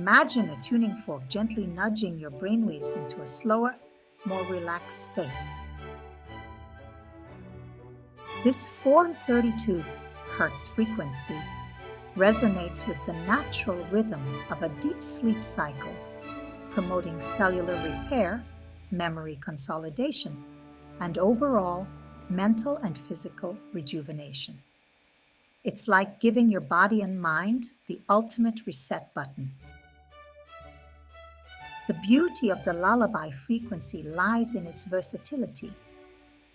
Imagine a tuning fork gently nudging your brainwaves into a slower, more relaxed state. This 432 Hz frequency resonates with the natural rhythm of a deep sleep cycle, promoting cellular repair, memory consolidation, and overall mental and physical rejuvenation. It's like giving your body and mind the ultimate reset button. The beauty of the lullaby frequency lies in its versatility.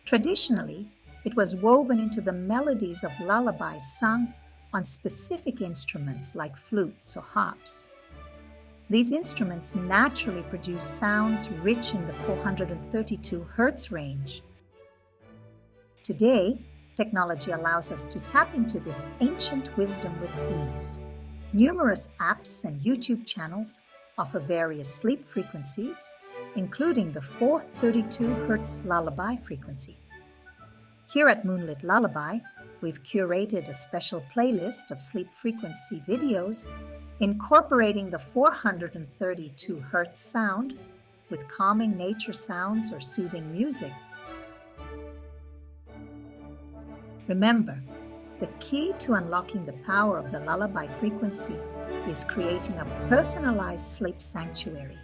Traditionally, it was woven into the melodies of lullabies sung on specific instruments like flutes or harps. These instruments naturally produce sounds rich in the 432 Hz range. Today, technology allows us to tap into this ancient wisdom with ease. Numerous apps and YouTube channels offer various sleep frequencies, including the 432 Hz lullaby frequency. Here at Moonlit Lullaby, we've curated a special playlist of sleep frequency videos incorporating the 432 Hz sound with calming nature sounds or soothing music. Remember, the key to unlocking the power of the lullaby frequency is creating a personalized sleep sanctuary.